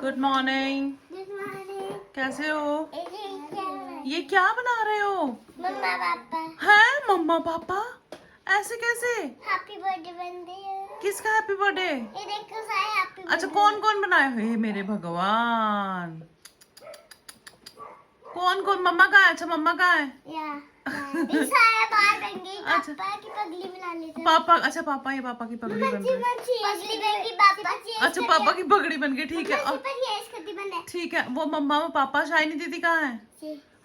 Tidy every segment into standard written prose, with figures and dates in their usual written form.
Good morning. Good morning. कैसे हो? ये ये क्या बना रहे हो? मम्मा पापा है मम्मा पापा? ऐसे कैसे? हैप्पी बर्थडे बनते हैं। किसका हैप्पी बर्थडे? ये देखो सारे हैप्पी अच्छा, कौन कौन बनाए हुए? मेरे भगवान, कौन कौन? मम्मा कहाँ है? अच्छा, मम्मा कहाँ है? या ये सारे बाहर बन गई। अच्छा। पापा की पगली बना लेते हैं। पापा, अच्छा पापा, ये पापा की पगड़ी बन रही है। पगली बन गई पापा की। अच्छा, पापा की पगड़ी बन गई, ठीक है। पर ये इसका बन है। ठीक है, वो मम्मा वो पापा, शाइनी दीदी कहाँ है?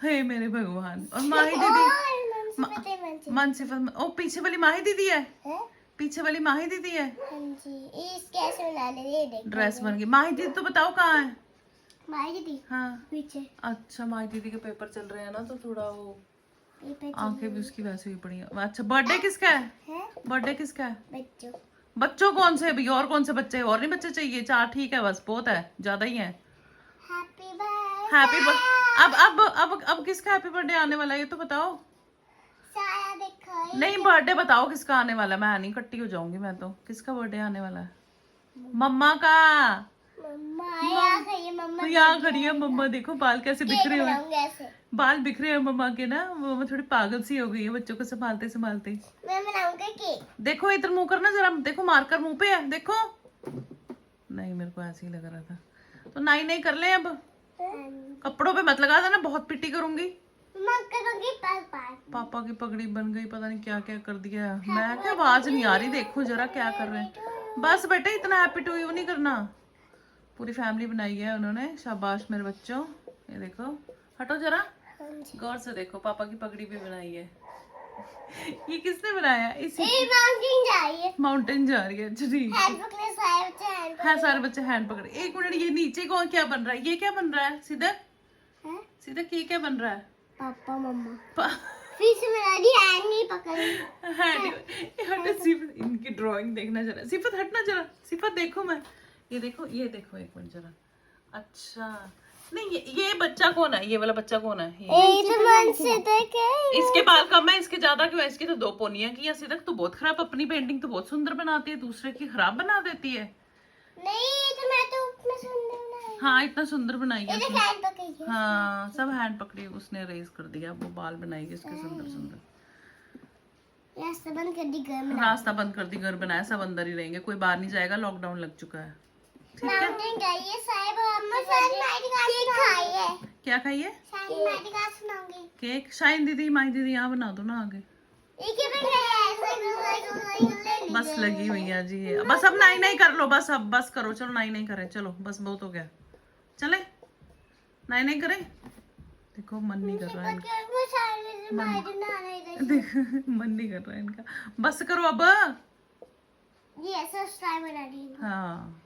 हे मेरे भगवान। और माही दीदी, मनसिफत, ओ पीछे वाली माही दीदी है। पीछे वाली माही दीदी है। हाँ जी, ये कैसे बना ले? ये देख ड्रेस बन गई। माही दीदी तो बताओ कहाँ है? माही दीदी हाँ, पीछे। अच्छा, माही दीदी के पेपर चल रहे हैं ना, तो थोड़ा वो ये पे आंखें भी उसकी वैसे ही पड़ी हैं। अच्छा, बर्थडे किसका है? बर्थडे किसका है? बच्चों। बच्चों कौन से अभी? और कौन से बच्चे? और नहीं बच्चे चाहिए? 4 ठीक है, बस बहुत है, ज्यादा ही है। Happy birthday. अब किसका हैप्पी बर्थडे आने वाला है, ये तो बताओ। साया देखो। नहीं, बर्थडे बताओ किसका आने वाला है। मैं नहीं, कट्टी हो जाऊंगी मैं तो। किसका बर्थडे आने वाला है? मम्मा का। मम्मा यहाँ खड़ी है। मम्मा यहाँ खड़ी है मम्मा, देखो बाल कैसे बिखरे हुए हैं। बनाऊंगी ऐसे। बाल बिखरे हैं मम्मा के ना, वो थोड़ी पागल सी हो गई है बच्चों को संभालते संभालते। मैं बनाऊंगा केक। देखो इधर मुंह करना जरा, देखो मार्कर मुंह पे है, देखो। नहीं, मेरे को ऐसे ही लग रहा था। तो नहीं नहीं कर ले अब। कपड़ों पे मत लगा देना, बहुत पिटी करूंगी। पापा की पगड़ी बन गई, पता नहीं क्या क्या कर दिया है। मैं क्या, आवाज नहीं आ रही, देखो जरा क्या कर रहे हैं। बस बेटा, इतना हैप्पी टू यू नहीं करना। पूरी फैमिली बनाई है उन्होंने, शाबाश मेरे बच्चों। ये देखो, हटो जरा, गौर से देखो, पापा की पगड़ी भी बनाई है। ये किसने बनाया? इसी माउंटेन जा रही है। अच्छा ठीक है, सारे बच्चे हैंड पकड़े। एक मिनट, ये नीचे कौन क्या बन रहा है? ये क्या बन रहा है? सीधा सीधा ये क्या बन रहा है? पापा मम्मा फिर से बना दी। हैंड नहीं पकड़ी। इनकी ड्राइंग देखना जरा। सिफत हटना जरा, सिफत देखो। मैं ये देखो एक मिनट जरा। अच्छा, नहीं ये बच्चा कौन है? ये वाला बच्चा कौन है? इसके बाल कम है, इसके ज्यादा क्यों है? इसकी तो 2 पोनियां की है। सीधा तो बहुत खराब, अपनी पेंटिंग तो बहुत सुंदर बनाती है, दूसरे की खराब बना देती है। नहीं तो मैं तो इतना सुंदर बनाई। हाँ, इतना सुंदर बनाई है उसने। हैंड पकड़ी है। हाँ, सब हैंड पकड़ी, उसने रेज कर दिया। वो बाल बनाएगी उसके सुंदर सुंदर। रास्ता बंद कर दी, घर में रास्ता बंद कर दी, घर बनाया, सब अंदर ही रहेंगे, कोई बाहर नहीं जाएगा, लॉकडाउन लग चुका है। ठीक है, माउंटेन जाइए साहिब। अम्मा केक खाइए। क्या खाइए? सुनाऊंगी। केक? शाइन दीदी, माही दीदी यहाँ बना दो ना आगे। बस लगी हुई है जी ये। बस अब नहीं नहीं कर लो, बस अब बस करो, चलो नहीं नहीं करें, चलो बस बहुत हो गया, चले नहीं नहीं करें। देखो मन नहीं कर रहा है इनका, मन नहीं कर रहा है इनका, बस करो अब। हाँ,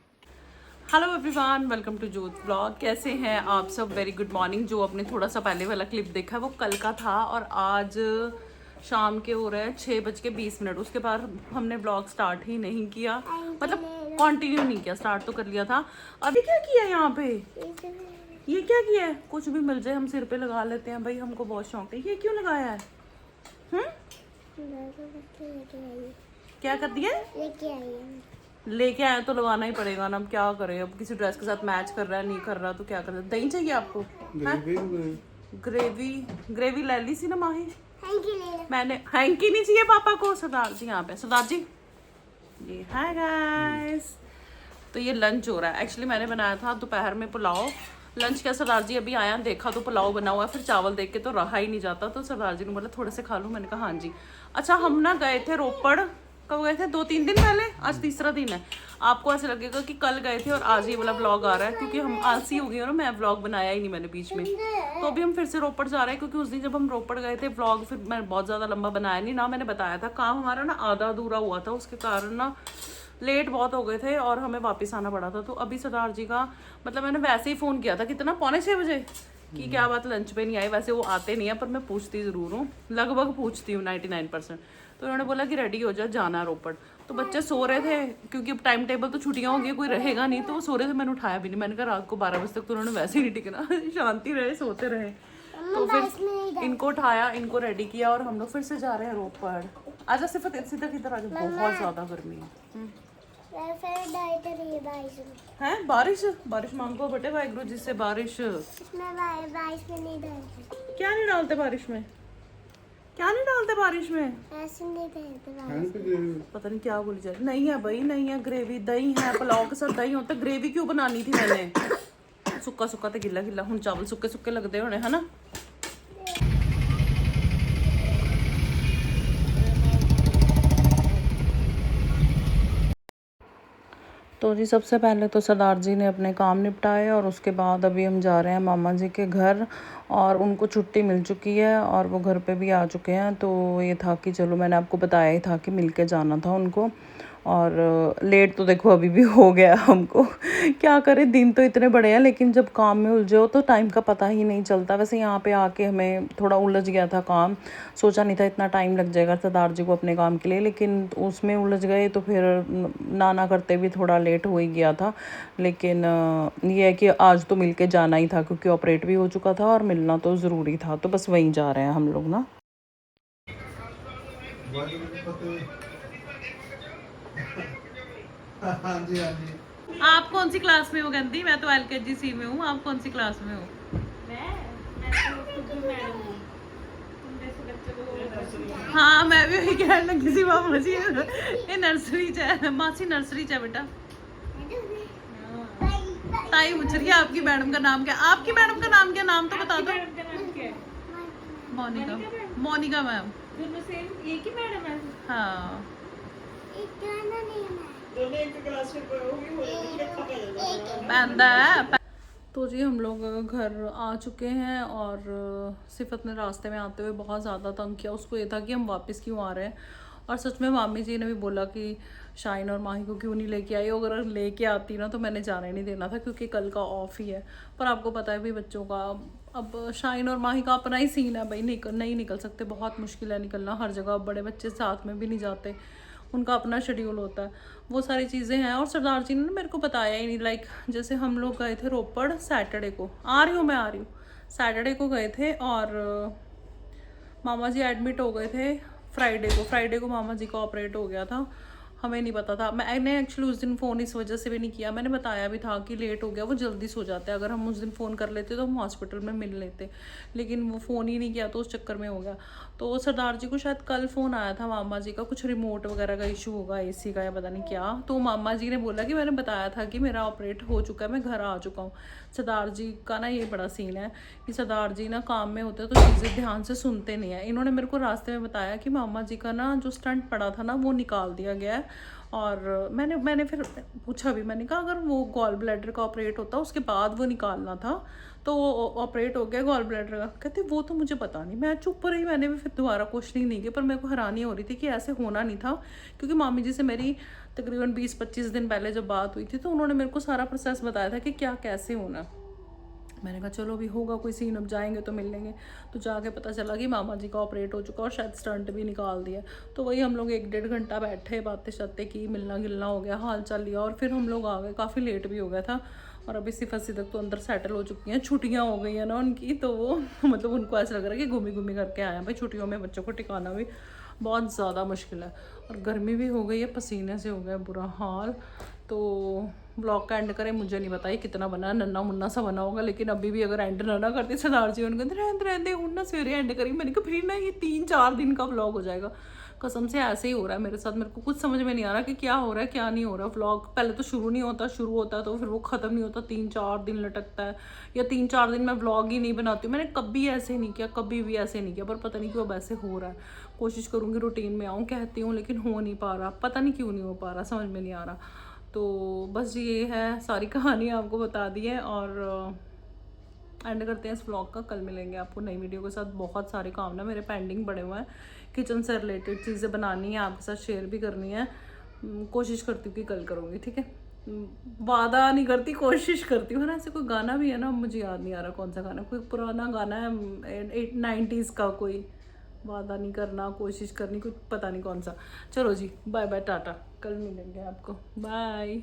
हेलो एवरीवन, वेलकम टू जोत ब्लॉग। कैसे हैं आप सब? Very good morning. जो आपने थोड़ा सा पहले वाला क्लिप देखा है वो कल का था, और आज शाम के हो रहे हैं 6:20। उसके बाद हमने ब्लॉग स्टार्ट ही नहीं किया, मतलब कंटिन्यू नहीं किया। स्टार्ट तो कर लिया था। अभी क्या किया है यहाँ पे? ये क्या किया है? कुछ भी मिल जाए हम सिर पे लगा लेते हैं भाई, हमको बहुत शौक है। ये क्यों लगाया है? क्या कर दिया? लेके आए तो लगाना ही पड़ेगा ना, अब क्या करें। अब किसी ड्रेस के साथ मैच कर रहा है, नहीं कर रहा तो क्या कर। दही चाहिए आपको? ग्रेवी ले ली सी ना माही। मैंने हैंकी नहीं चाहिए पापा को। सरदार जी यहाँ पे, सरदार जी ये हाय गाइस। तो ये लंच हो रहा है। एक्चुअली मैंने बनाया था दोपहर में पुलाव। लंच क्या, सरदार जी अभी आया, देखा तो पुलाव बना हुआ है, फिर चावल देख के तो रहा ही नहीं जाता, तो सरदार जी ने बोला थोड़े से खा लूँ। मैंने कहा हाँ जी। अच्छा, हम ना गए थे रोपड़, कब गए थे? 2-3 दिन पहले, आज तीसरा दिन है। आपको ऐसे लगेगा कि कल गए थे और आज ये वाला व्लॉग आ रहा है, क्योंकि हम आलसी हो गए ना, मैं व्लॉग बनाया ही नहीं मैंने बीच में। तो अभी हम फिर से रोपड़ जा रहे हैं, क्योंकि उस दिन जब हम रोपड़ गए थे व्लॉग फिर मैं बहुत ज़्यादा लंबा बनाया नहीं ना, मैंने बताया था काम हमारा ना आधा अधूरा हुआ था, उसके कारण ना लेट बहुत हो गए थे और हमें वापस आना पड़ा था। तो अभी सरदार जी का, मतलब मैंने वैसे ही फ़ोन किया था, कितना 6:45 बजे, कि क्या बात लंच पे नहीं आए। वैसे वो आते नहीं है, पर मैं पूछती ज़रूर हूँ, लगभग पूछती हूँ 99%। तो उन्होंने बोला कि रेडी हो जा, जाना रोपड़। तो बच्चे सो रहे थे, क्योंकि अब टाइम टेबल तो छुट्टियां होंगी, कोई रहेगा नहीं, तो वो सो रहे थे। मैंने उठाया भी नहीं, मैंने कहा रात को 12 बजे तक तो उन्होंने वैसे ही नहीं टिकना, शांति रहे, सोते रहे। तो फिर इनको उठाया, इनको रेडी किया, और हम लोग फिर से जा रहे हैं रोपड़। आजा सिर्फ सीधा किधर आजा, बहुत ज़्यादा गर्मी है। फिर डालते रहिए बारिश में। है बारिश बारिश मांगो बेटे वाहिगुरु जी से बारिश। इसमें बारिश में नहीं डालते। क्या नहीं डालते बारिश में? क्या नहीं डालते बारिश में? ऐसे नहीं डालते बारिश। पता नहीं क्या बोली जा रही। नहीं है भाई, नहीं है ग्रेवी। दही है, पुलाव के साथ दही होता। ग्रेवी क्यों बनानी थी मैंने? सुक्का सुक्का तो गिला गिला। हुन चावल सुक्के सुक्के लगते होने, है ना? तो जी सबसे पहले तो सरदार जी ने अपने काम निपटाए और उसके बाद अभी हम जा रहे हैं मामा जी के घर, और उनको छुट्टी मिल चुकी है और वो घर पे भी आ चुके हैं। तो ये था कि चलो, मैंने आपको बताया ही था कि मिल के जाना था उनको। और लेट तो देखो अभी भी हो गया हमको। क्या करें, दिन तो इतने बड़े हैं लेकिन जब काम में उलझो तो टाइम का पता ही नहीं चलता। वैसे यहाँ पे आके हमें थोड़ा उलझ गया था काम, सोचा नहीं था इतना टाइम लग जाएगा सरदार जी को अपने काम के लिए, लेकिन उसमें उलझ गए तो फिर ना करते भी थोड़ा लेट हो ही गया था। लेकिन ये है कि आज तो मिल के जाना ही था क्योंकि ऑपरेट भी हो चुका था और मिलना तो ज़रूरी था। तो बस वहीं जा रहे हैं हम लोग ना। हाँ जी हाँ जी। आप कौन सी क्लास में हो गंदी? मैं तो LKG C में हूँ। आप कौन सी क्लास में हो? हाँ मैं भी वही कहने लगी थी मामा जी, ये नर्सरी है मासी, नर्सरी है बेटा। ताई पूछ रही है आपकी मैडम का नाम क्या? आपकी मैडम का नाम क्या? नाम तो बता दो। मोनिका। मोनिका मैम। दोनों सेम एक ही मैडम है। हाँ दोनों एक क्लास में पढ़ोगी पैंदा है। तो जी हम लोग घर आ चुके हैं और सिफत ने रास्ते में आते हुए बहुत ज़्यादा तंग किया। उसको ये था कि हम वापस क्यों आ रहे हैं, और सच में मामी जी ने भी बोला कि शाइन और माही को क्यों नहीं लेके आई। अगर लेके आती ना तो मैंने जाने नहीं देना था क्योंकि कल का ऑफ ही है। पर आपको पता है भी बच्चों का, अब शाइन और माही का अपना ही सीन है भाई, नहीं निकल सकते, बहुत मुश्किल है निकलना हर जगह। बड़े बच्चे साथ में भी नहीं जाते, उनका अपना शेड्यूल होता है, वो सारी चीज़ें हैं। और सरदार जी ने मेरे को बताया ही नहीं। लाइक जैसे हम लोग गए थे रोपड़ सैटरडे को, आ रही हूँ सैटरडे को गए थे और मामा जी एडमिट हो गए थे फ्राइडे को मामा जी का ऑपरेट हो गया था। हमें नहीं पता था। मैंने एक्चुअली उस दिन फ़ोन इस वजह से भी नहीं किया, मैंने बताया भी था कि लेट हो गया, वो जल्दी सो जाते हैं। अगर हम उस दिन फ़ोन कर लेते तो हम हॉस्पिटल में मिल लेते, लेकिन वो फ़ोन ही नहीं किया तो उस चक्कर में हो गया। तो सरदार जी को शायद कल फ़ोन आया था मामा जी का, कुछ रिमोट वगैरह का इशू होगा, AC का या पता नहीं क्या। तो मामा जी ने बोला कि मैंने बताया था कि मेरा ऑपरेट हो चुका है, मैं घर आ चुका हूँ। सरदार जी का ना ये बड़ा सीन है कि सरदार जी ना काम में होते हैं तो चीज़ें ध्यान से सुनते नहीं हैं। इन्होंने मेरे को रास्ते में बताया कि मामा जी का ना जो स्टंट पड़ा था ना वो निकाल दिया गया है। और मैंने फिर पूछा भी, मैंने कहा अगर वो गॉल ब्लैडर का ऑपरेट होता उसके बाद वो निकालना था तो वो ऑपरेट हो गया गॉल ब्लैडर का। कहते वो तो मुझे पता नहीं। मैं चुप रही, मैंने भी फिर दोबारा क्वेश्चनिंग नहीं की। पर मेरे को हैरानी हो रही थी कि ऐसे होना नहीं था, क्योंकि मामी जी से मेरी तकरीबन 20-25 दिन पहले जब बात हुई थी तो उन्होंने मेरे को सारा प्रोसेस बताया था कि क्या कैसे होना। मैंने कहा चलो अभी होगा कोई सीन, अब जाएंगे तो मिल लेंगे। तो जाके पता चला कि मामा जी का ऑपरेट हो चुका और शायद स्टंट भी निकाल दिया। तो वही हम लोग 1-1.5 घंटा बैठे, बातें शातें की, मिलना गिलना हो गया, हाल चाल लिया और फिर हम लोग आ गए। काफ़ी लेट भी हो गया था और अभी सिफत सिदक तो अंदर सेटल हो चुकी हैं, छुट्टियाँ हो गई हैं ना उनकी, तो वो मतलब उनको ऐसा लग रहा है कि घूमी करके आए हैं। भाई छुट्टियों में बच्चों को टिकाना भी बहुत ज़्यादा मुश्किल है और गर्मी भी हो गई है, पसीने से हो गया बुरा हाल। तो ब्लॉग का एंड करें, मुझे नहीं पता ये कितना बना, नन्ना मुन्ना सा बना होगा, लेकिन अभी भी अगर एंड ना करते सरदार जी उनको रहते हूँ ना सवेरे एंड करी। मैंने कहा फिर ना ये 3-4 दिन का ब्लॉग हो जाएगा। कसम से ऐसे ही हो रहा है मेरे साथ, मेरे को कुछ समझ में नहीं आ रहा कि क्या हो रहा है क्या नहीं हो रहा। व्लॉग पहले तो शुरू नहीं होता, शुरू होता है तो फिर वो ख़त्म नहीं होता, 3-4 दिन लटकता है, या 3-4 दिन मैं व्लॉग ही नहीं बनाती हूँ। मैंने कभी ऐसे नहीं किया, कभी भी ऐसे नहीं किया, पर पता नहीं क्यों अब ऐसे हो रहा है। कोशिश करूँगी रूटीन में आऊँ, कहती हूँ, लेकिन हो नहीं पा रहा, पता नहीं क्यों नहीं हो पा रहा, समझ में नहीं आ रहा। तो बस ये है सारी कहानी, आपको बता दी है और एंड करते हैं इस व्लॉग का। कल मिलेंगे आपको नई वीडियो के साथ। बहुत सारे काम ना मेरे पेंडिंग पड़े हुए हैं, किचन से रिलेटेड चीज़ें बनानी है, आपके साथ शेयर भी करनी है। कोशिश करती हूँ कि कल करूँगी, ठीक है। वादा नहीं करती, कोशिश करती हूँ, है ना। ऐसे कोई गाना भी है ना, मुझे याद नहीं आ रहा कौन सा गाना, कोई पुराना गाना है 90s का, कोई वादा नहीं करना कोशिश करनी, कुछ पता नहीं कौन सा। चलो जी, बाय बाय, टाटा, कल मिलेंगे आपको, बाय।